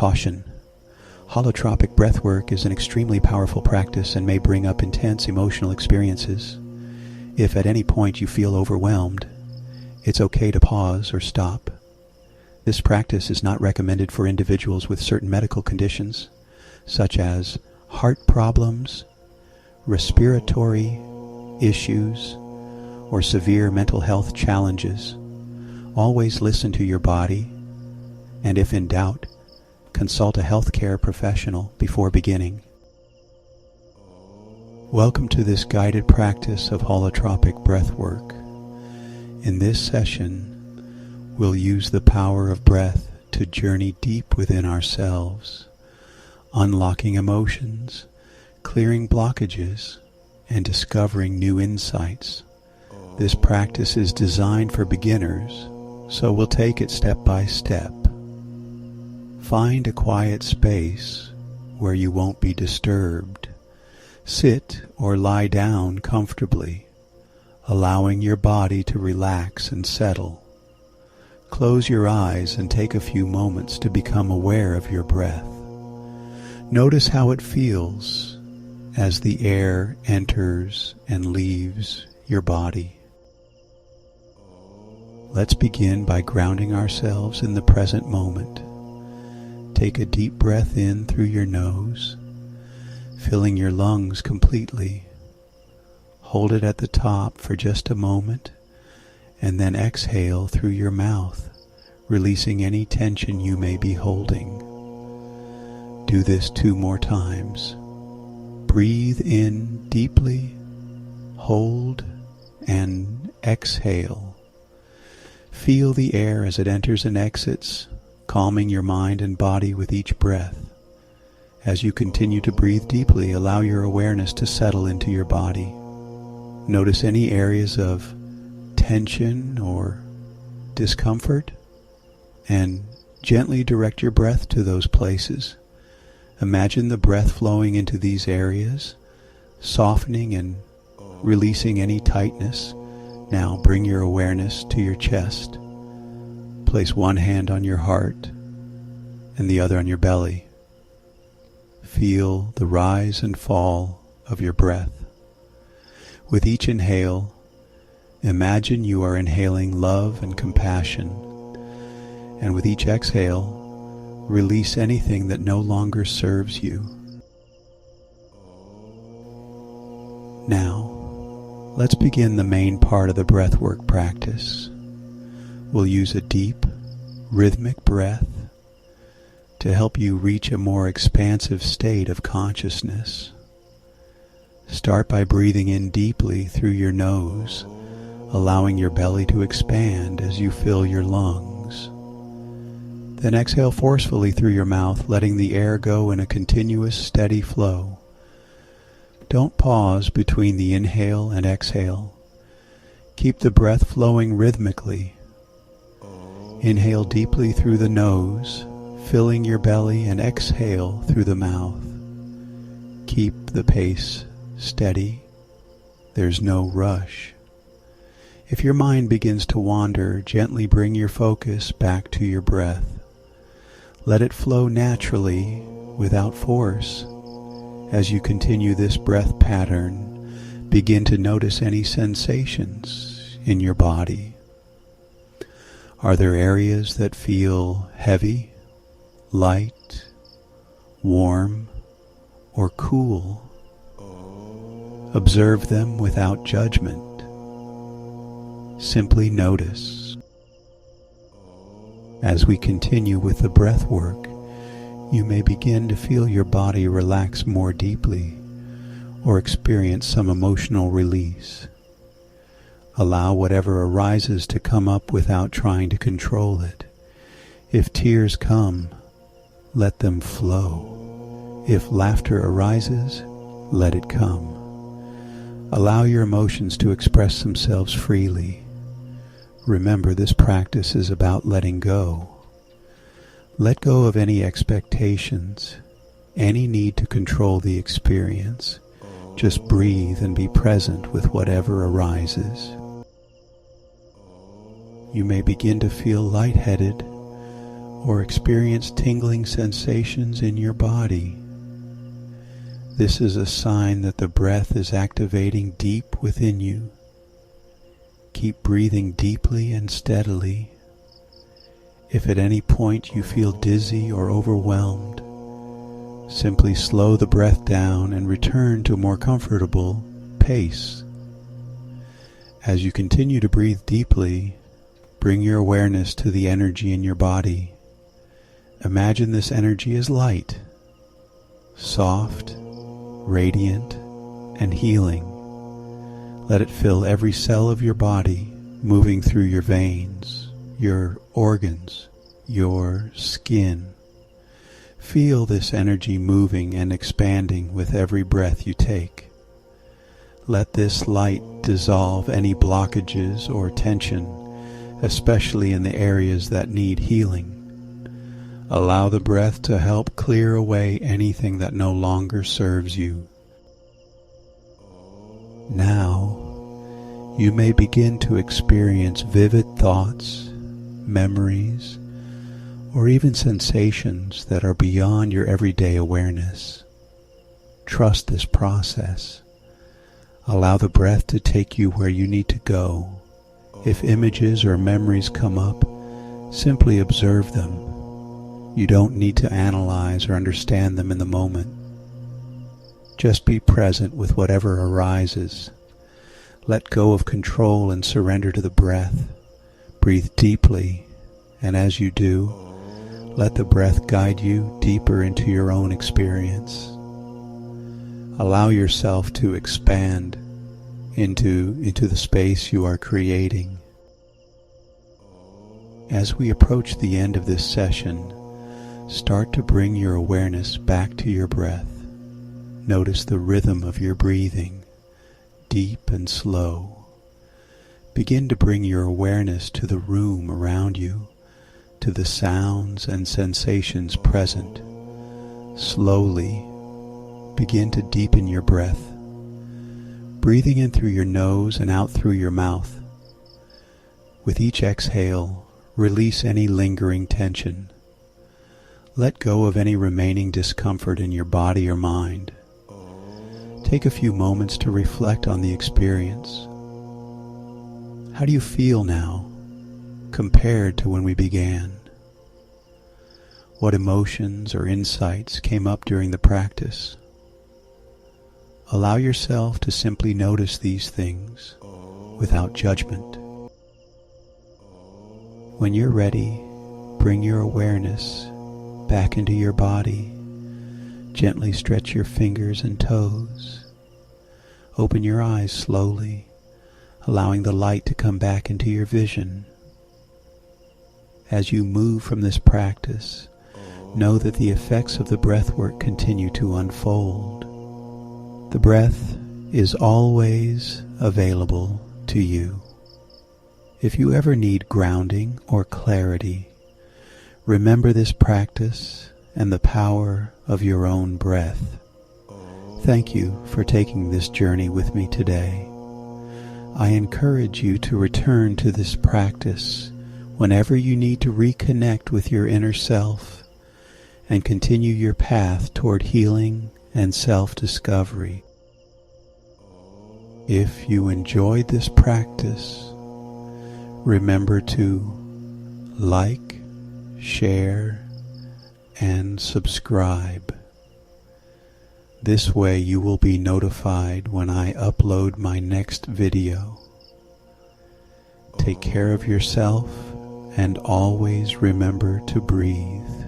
Caution. Holotropic breathwork is an extremely powerful practice and may bring up intense emotional experiences. If at any point you feel overwhelmed, it's okay to pause or stop. This practice is not recommended for individuals with certain medical conditions, such as heart problems, respiratory issues, or severe mental health challenges. Always listen to your body, and if in doubt, consult a healthcare professional before beginning. Welcome to this guided practice of holotropic breathwork. In this session, we'll use the power of breath to journey deep within ourselves, unlocking emotions, clearing blockages, and discovering new insights. This practice is designed for beginners, so we'll take it step by step. Find a quiet space where you won't be disturbed. Sit or lie down comfortably, allowing your body to relax and settle. Close your eyes and take a few moments to become aware of your breath. Notice how it feels as the air enters and leaves your body. Let's begin by grounding ourselves in the present moment. Take a deep breath in through your nose, filling your lungs completely. Hold it at the top for just a moment, and then exhale through your mouth, releasing any tension you may be holding. Do this 2 more times. Breathe in deeply, hold, and exhale. Feel the air as it enters and exits, calming your mind and body with each breath. As you continue to breathe deeply, allow your awareness to settle into your body. Notice any areas of tension or discomfort, and gently direct your breath to those places. Imagine the breath flowing into these areas, softening and releasing any tightness. Now bring your awareness to your chest. Place one hand on your heart and the other on your belly. Feel the rise and fall of your breath. With each inhale, imagine you are inhaling love and compassion. And with each exhale, release anything that no longer serves you. Now, let's begin the main part of the breathwork practice. We'll use a deep, rhythmic breath to help you reach a more expansive state of consciousness. Start by breathing in deeply through your nose, allowing your belly to expand as you fill your lungs. Then exhale forcefully through your mouth, letting the air go in a continuous, steady flow. Don't pause between the inhale and exhale. Keep the breath flowing rhythmically. Inhale deeply through the nose, filling your belly, and exhale through the mouth. Keep the pace steady. There's no rush. If your mind begins to wander, gently bring your focus back to your breath. Let it flow naturally, without force. As you continue this breath pattern, begin to notice any sensations in your body. Are there areas that feel heavy, light, warm, or cool? Observe them without judgment. Simply notice. As we continue with the breath work, you may begin to feel your body relax more deeply or experience some emotional release. Allow whatever arises to come up without trying to control it. If tears come, let them flow. If laughter arises, let it come. Allow your emotions to express themselves freely. Remember, this practice is about letting go. Let go of any expectations, any need to control the experience. Just breathe and be present with whatever arises. You may begin to feel lightheaded or experience tingling sensations in your body, this is a sign that the breath is activating deep within you. Keep breathing deeply and steadily. If at any point you feel dizzy or overwhelmed, simply slow the breath down and return to a more comfortable pace. As you continue to breathe deeply, bring your awareness to the energy in your body. Imagine this energy as light, soft, radiant, and healing. Let it fill every cell of your body, moving through your veins, your organs, your skin. Feel this energy moving and expanding with every breath you take. Let this light dissolve any blockages or tension, especially in the areas that need healing. Allow the breath to help clear away anything that no longer serves you. Now, you may begin to experience vivid thoughts, memories, or even sensations that are beyond your everyday awareness. Trust this process. Allow the breath to take you where you need to go. If images or memories come up, simply observe them. You don't need to analyze or understand them in the moment. Just be present with whatever arises. Let go of control and surrender to the breath. Breathe deeply, and as you do, let the breath guide you deeper into your own experience. Allow yourself to expand into the space you are creating. As we approach the end of this session, start to bring your awareness back to your breath. Notice the rhythm of your breathing, deep and slow. Begin to bring your awareness to the room around you, to the sounds and sensations present. Slowly, begin to deepen your breath, breathing in through your nose and out through your mouth. With each exhale, release any lingering tension. Let go of any remaining discomfort in your body or mind. Take a few moments to reflect on the experience. How do you feel now compared to when we began? What emotions or insights came up during the practice? Allow yourself to simply notice these things without judgment. When you're ready, bring your awareness back into your body. Gently stretch your fingers and toes. Open your eyes slowly, allowing the light to come back into your vision. As you move from this practice, know that the effects of the breathwork continue to unfold. The breath is always available to you. If you ever need grounding or clarity, remember this practice and the power of your own breath. Thank you for taking this journey with me today. I encourage you to return to this practice whenever you need to reconnect with your inner self and continue your path toward healing and self-discovery. If you enjoyed this practice, remember to like, share, and subscribe. This way you will be notified when I upload my next video. Take care of yourself and always remember to breathe.